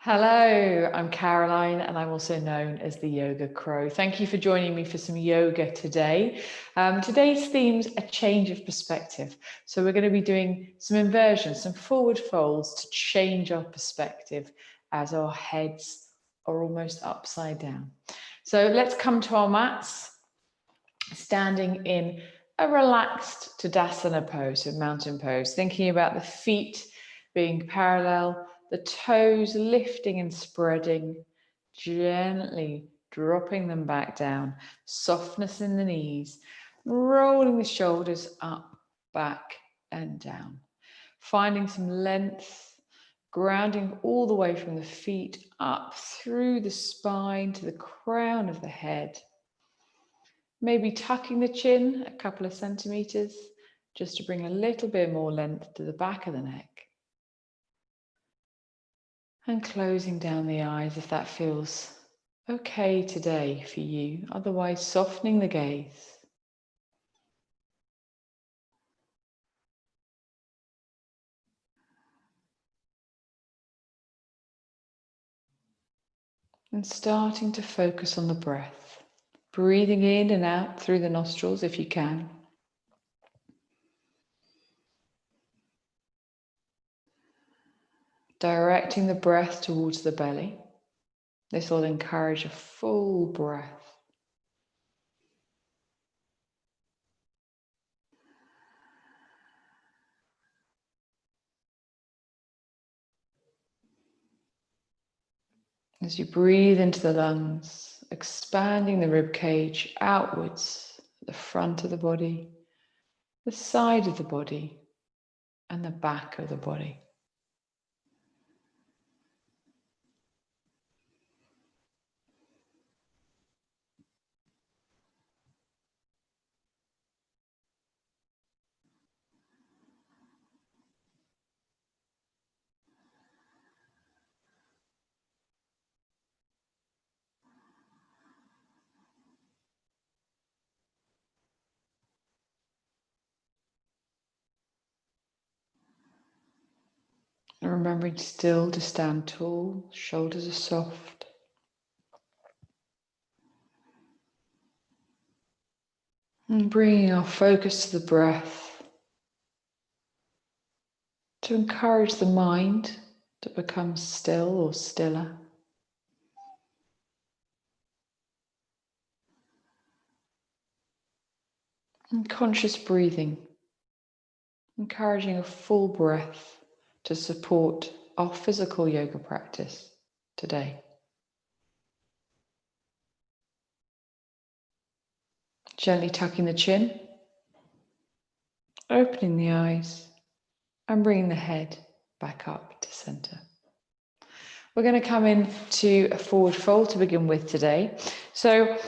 Hello, I'm Caroline and I'm also known as the Yoga Crow. Thank you for joining me for some yoga today. Today's theme's a change of perspective. So we're going to be doing some inversions, some forward folds to change our perspective as our heads are almost upside down. So let's come to our mats, standing in a relaxed Tadasana pose, so mountain pose, thinking about the feet being parallel, the toes lifting and spreading, gently dropping them back down, softness in the knees, rolling the shoulders up, back and down, finding some length, grounding all the way from the feet up through the spine to the crown of the head. Maybe tucking the chin a couple of centimeters just to bring a little bit more length to the back of the neck. And closing down the eyes if that feels okay today for you. Otherwise, softening the gaze. And starting to focus on the breath. Breathing in and out through the nostrils if you can. Directing the breath towards the belly. This will encourage a full breath. As you breathe into the lungs, expanding the rib cage outwards, the front of the body, the side of the body, and the back of the body. And remembering still to stand tall, shoulders are soft. And bringing our focus to the breath to encourage the mind to become still or stiller. And conscious breathing, encouraging a full breath to support our physical yoga practice today. Gently tucking the chin, opening the eyes, and bringing the head back up to center. We're going to come into a forward fold to begin with today. So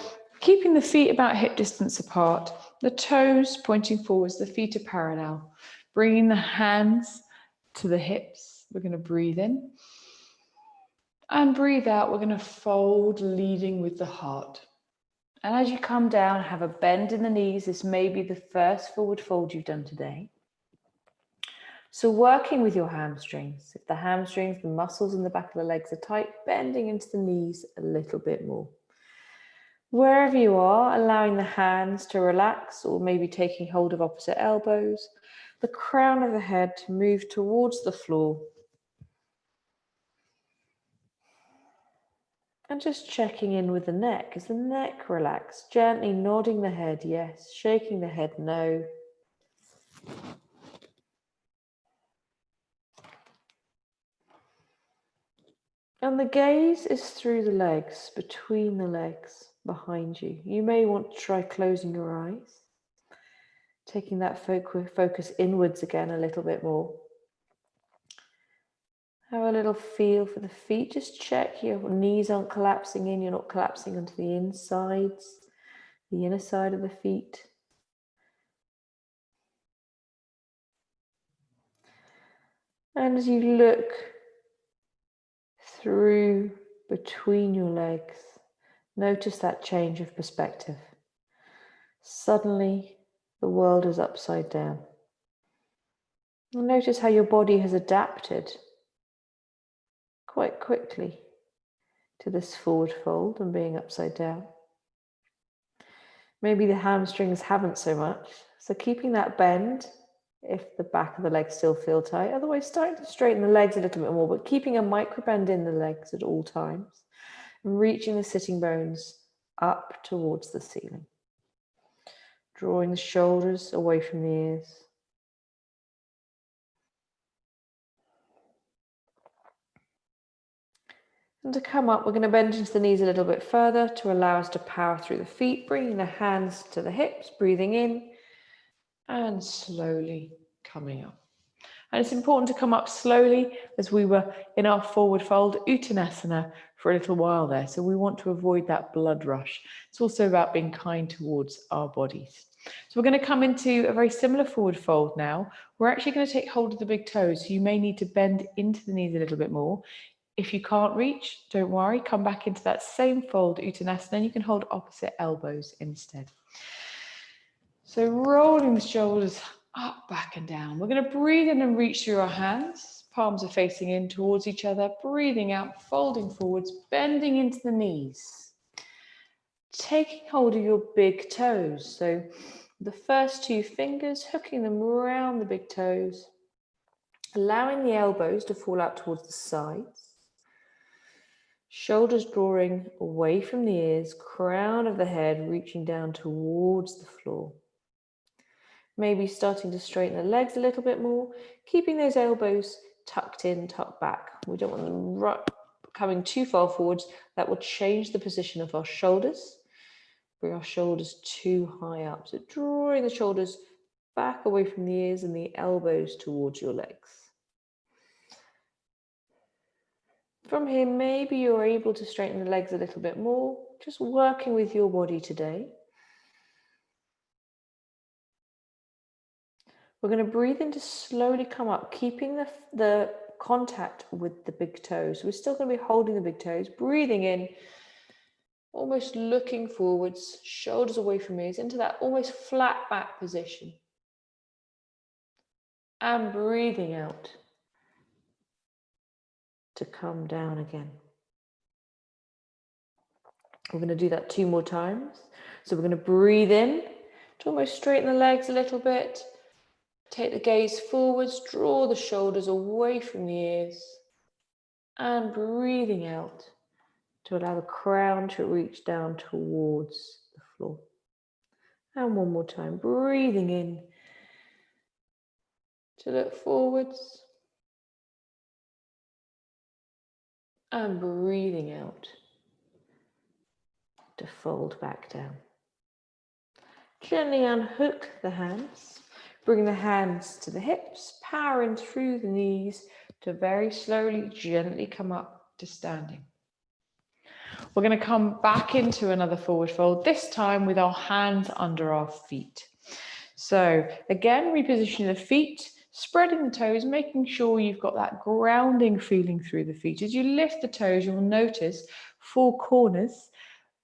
keeping the feet about hip distance apart, the toes pointing forwards, the feet are parallel. Bringing the hands to the hips. We're going to breathe in. And breathe out, we're going to fold, leading with the heart. And as you come down, have a bend in the knees. This may be the first forward fold you've done today. So working with your hamstrings. If the hamstrings, the muscles in the back of the legs are tight, bending into the knees a little bit more. Wherever you are, allowing the hands to relax or maybe taking hold of opposite elbows. The crown of the head to move towards the floor. And just checking in with the neck. Is the neck relaxed? Gently nodding the head, yes. Shaking the head, no. And the gaze is through the legs, between the legs, behind you. You may want to try closing your eyes. Taking that focus inwards again a little bit more. Have a little feel for the feet. Just check your knees aren't collapsing in. You're not collapsing onto the insides, the inner side of the feet. And as you look through between your legs, notice that change of perspective. Suddenly, the world is upside down. And notice how your body has adapted quite quickly to this forward fold and being upside down. Maybe the hamstrings haven't so much, so keeping that bend if the back of the legs still feel tight. Otherwise, starting to straighten the legs a little bit more, but keeping a micro bend in the legs at all times and reaching the sitting bones up towards the ceiling. Drawing the shoulders away from the ears. And to come up, we're going to bend into the knees a little bit further to allow us to power through the feet, bringing the hands to the hips, breathing in and slowly coming up. And it's important to come up slowly as we were in our forward fold, Uttanasana, for a little while there. So we want to avoid that blood rush. It's also about being kind towards our bodies. So we're going to come into a very similar forward fold now. We're actually going to take hold of the big toes. So you may need to bend into the knees a little bit more. If you can't reach, don't worry, come back into that same fold, Uttanasana, and you can hold opposite elbows instead. So rolling the shoulders up, back and down. We're going to breathe in and reach through our hands. Palms are facing in towards each other. Breathing out, folding forwards, bending into the knees. Taking hold of your big toes. So the first two fingers, hooking them around the big toes. Allowing the elbows to fall out towards the sides. Shoulders drawing away from the ears, crown of the head reaching down towards the floor. Maybe starting to straighten the legs a little bit more, keeping those elbows tucked in, tucked back. We don't want them coming too far forwards. That will change the position of our shoulders. Bring our shoulders too high up. So drawing the shoulders back away from the ears and the elbows towards your legs. From here, maybe you're able to straighten the legs a little bit more, just working with your body today. We're going to breathe in to slowly come up, keeping the contact with the big toes. We're still going to be holding the big toes, breathing in, almost looking forwards, shoulders away from ears, into that almost flat back position. And breathing out to come down again. We're going to do that 2 more times. So we're going to breathe in to almost straighten the legs a little bit. Take the gaze forwards, draw the shoulders away from the ears. And breathing out to allow the crown to reach down towards the floor. And one more time, breathing in to look forwards. And breathing out to fold back down. Gently unhook the hands. Bring the hands to the hips, powering through the knees to very slowly, gently come up to standing. We're going to come back into another forward fold, this time with our hands under our feet. So again, repositioning the feet, spreading the toes, making sure you've got that grounding feeling through the feet. As you lift the toes, you'll notice 4 corners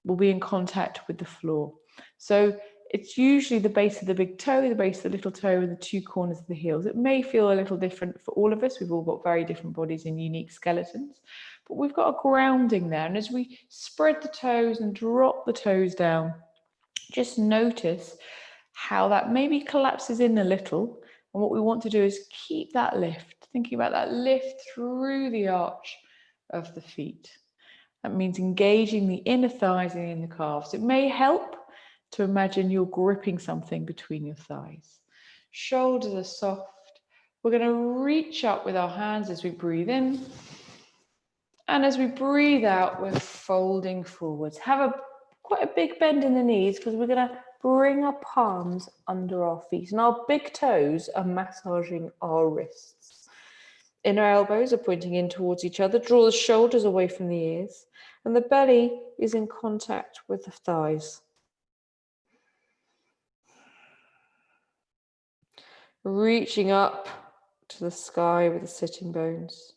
will be in contact with the floor. So it's usually the base of the big toe, the base of the little toe, and the 2 corners of the heels. It may feel a little different for all of us. We've all got very different bodies and unique skeletons, but we've got a grounding there. And as we spread the toes and drop the toes down, just notice how that maybe collapses in a little. And what we want to do is keep that lift, thinking about that lift through the arch of the feet. That means engaging the inner thighs and inner calves. It may help to imagine you're gripping something between your thighs. Shoulders are soft. We're going to reach up with our hands as we breathe in. And as we breathe out, we're folding forwards. Have quite a big bend in the knees because we're going to bring our palms under our feet. And our big toes are massaging our wrists. Inner elbows are pointing in towards each other. Draw the shoulders away from the ears. And the belly is in contact with the thighs. Reaching up to the sky with the sitting bones.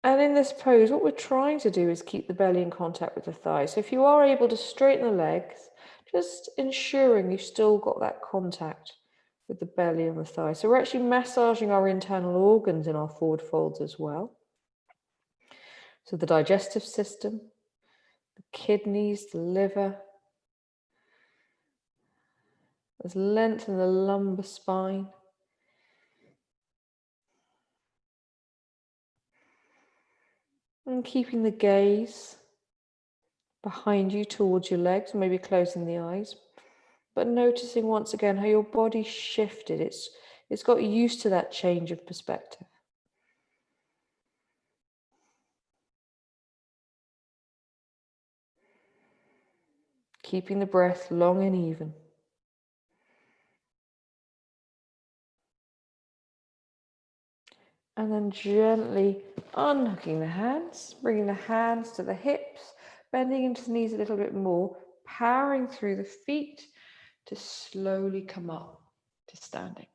And in this pose, what we're trying to do is keep the belly in contact with the thighs. So if you are able to straighten the legs, just ensuring you've still got that contact with the belly and the thighs. So we're actually massaging our internal organs in our forward folds as well. So the digestive system, the kidneys, the liver. Let's lengthen the lumbar spine. And keeping the gaze behind you towards your legs, maybe closing the eyes. But noticing once again how your body shifted. It's got used to that change of perspective. Keeping the breath long and even. And then gently unhooking the hands, bringing the hands to the hips, bending into the knees a little bit more, powering through the feet to slowly come up to standing.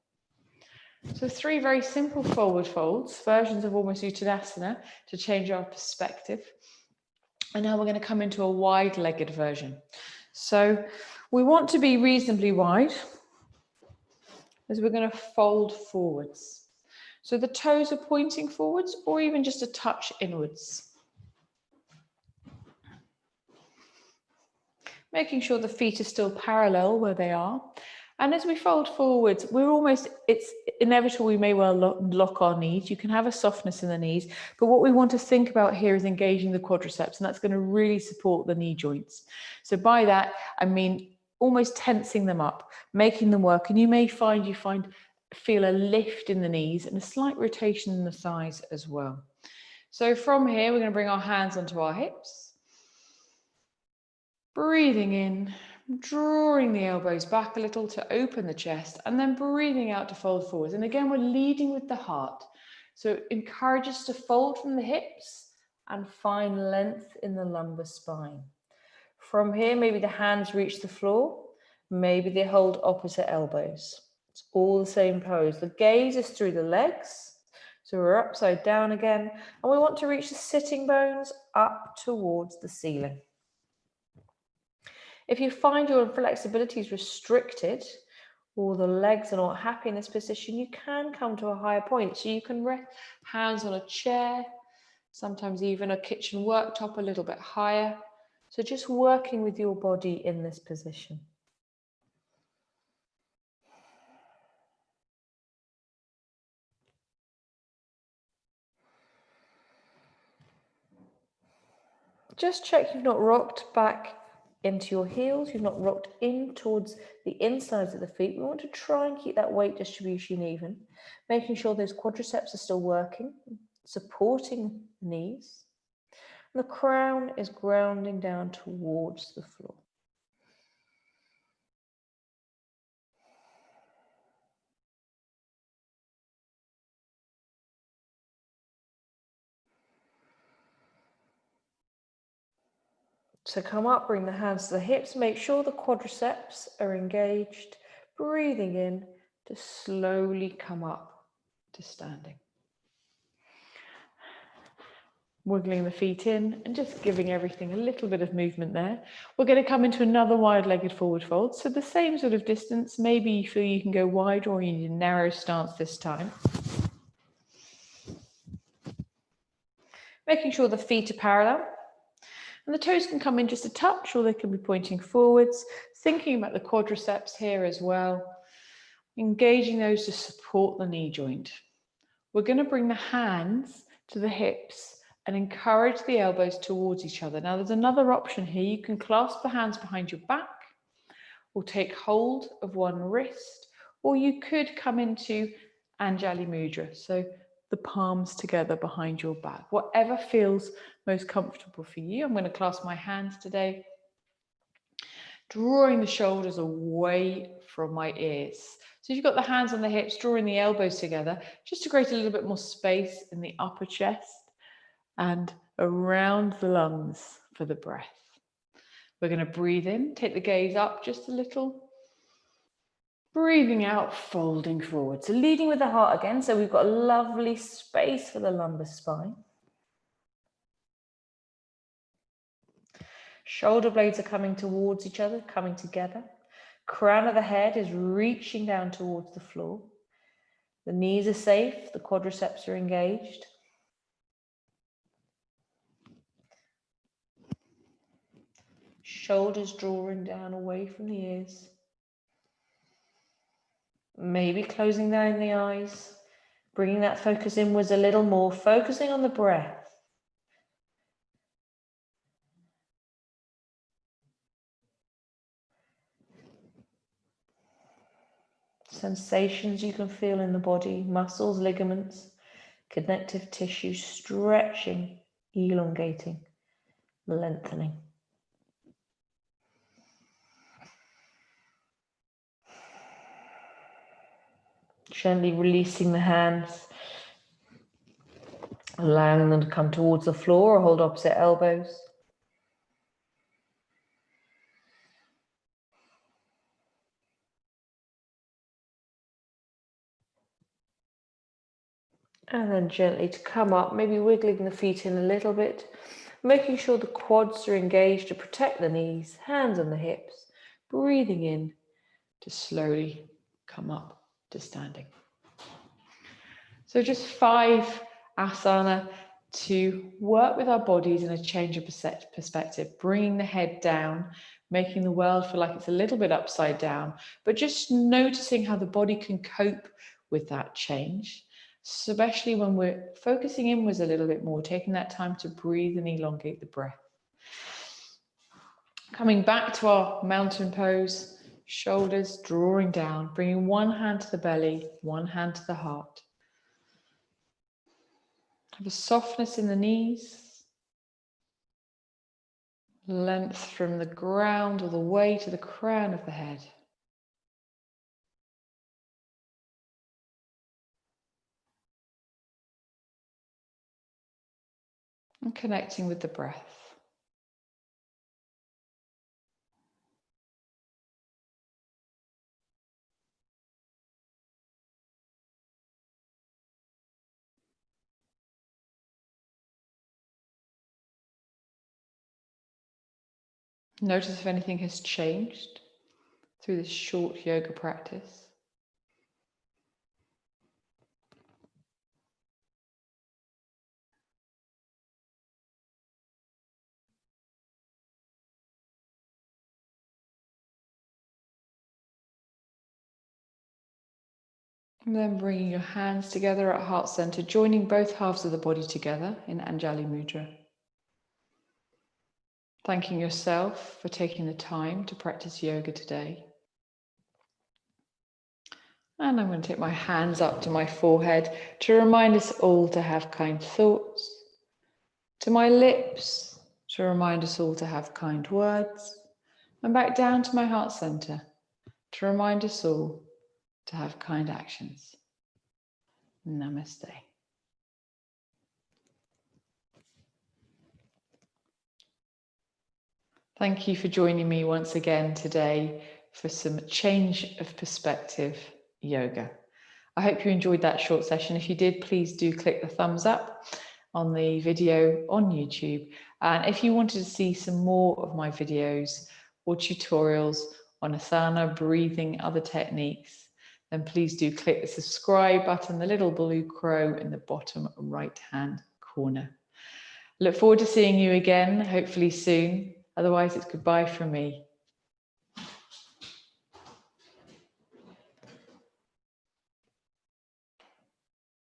So 3 very simple forward folds, versions of almost Uttanasana to change our perspective. And now we're going to come into a wide-legged version. So we want to be reasonably wide as we're going to fold forwards. So the toes are pointing forwards or even just a touch inwards. Making sure the feet are still parallel where they are. And as we fold forwards, it's inevitable we may well lock our knees. You can have a softness in the knees, but what we want to think about here is engaging the quadriceps, and that's going to really support the knee joints. So by that, I mean almost tensing them up, making them work, and you may feel a lift in the knees and a slight rotation in the thighs as well. So from here, we're going to bring our hands onto our hips. Breathing in, drawing the elbows back a little to open the chest, and then breathing out to fold forwards. And again, we're leading with the heart. So encourage us to fold from the hips and find length in the lumbar spine. From here, maybe the hands reach the floor. Maybe they hold opposite elbows. It's all the same pose. The gaze is through the legs. So we're upside down again. And we want to reach the sitting bones up towards the ceiling. If you find your flexibility is restricted or the legs are not happy in this position, you can come to a higher point. So you can rest hands on a chair, sometimes even a kitchen worktop a little bit higher. So just working with your body in this position. Just check you've not rocked back into your heels, you've not rocked in towards the insides of the feet. We want to try and keep that weight distribution even, making sure those quadriceps are still working, supporting the knees. And the crown is grounding down towards the floor. So come up, bring the hands to the hips, make sure the quadriceps are engaged, breathing in to slowly come up to standing. Wiggling the feet in and just giving everything a little bit of movement there. We're going to come into another wide-legged forward fold. So the same sort of distance, maybe you feel you can go wide or you need a narrow stance this time. Making sure the feet are parallel. And the toes can come in just a touch or they can be pointing forwards. Thinking about the quadriceps here as well. Engaging those to support the knee joint. We're going to bring the hands to the hips and encourage the elbows towards each other. Now there's another option here. You can clasp the hands behind your back or take hold of one wrist, or you could come into Anjali Mudra. So the palms together behind your back, whatever feels most comfortable for you. I'm going to clasp my hands today, drawing the shoulders away from my ears. So you've got the hands on the hips, drawing the elbows together, just to create a little bit more space in the upper chest and around the lungs for the breath. We're going to breathe in, take the gaze up just a little. Breathing out, folding forward. So leading with the heart again. So we've got a lovely space for the lumbar spine. Shoulder blades are coming towards each other, coming together. Crown of the head is reaching down towards the floor. The knees are safe, the quadriceps are engaged. Shoulders drawing down away from the ears. Maybe closing down the eyes, bringing that focus inwards a little more, focusing on the breath. Sensations you can feel in the body, muscles, ligaments, connective tissue stretching, elongating, lengthening. Gently releasing the hands, allowing them to come towards the floor or hold opposite elbows. And then gently to come up, maybe wiggling the feet in a little bit, making sure the quads are engaged to protect the knees, hands on the hips, breathing in to slowly come up to standing. So just 5 asana to work with our bodies in a change of perspective, bringing the head down, making the world feel like it's a little bit upside down, but just noticing how the body can cope with that change, especially when we're focusing inwards a little bit more, taking that time to breathe and elongate the breath. Coming back to our mountain pose, shoulders drawing down, bringing one hand to the belly, one hand to the heart. Have a softness in the knees, length from the ground all the way to the crown of the head. And connecting with the breath. Notice if anything has changed through this short yoga practice. And then bringing your hands together at heart center, joining both halves of the body together in Anjali Mudra. Thanking yourself for taking the time to practice yoga today. And I'm going to take my hands up to my forehead to remind us all to have kind thoughts. To my lips to remind us all to have kind words. And back down to my heart center to remind us all to have kind actions. Namaste. Thank you for joining me once again today for some change of perspective yoga. I hope you enjoyed that short session. If you did, please do click the thumbs up on the video on YouTube. And if you wanted to see some more of my videos or tutorials on asana, breathing, other techniques, then please do click the subscribe button, the little blue crow in the bottom right-hand corner. Look forward to seeing you again, hopefully soon. Otherwise, it's goodbye from me.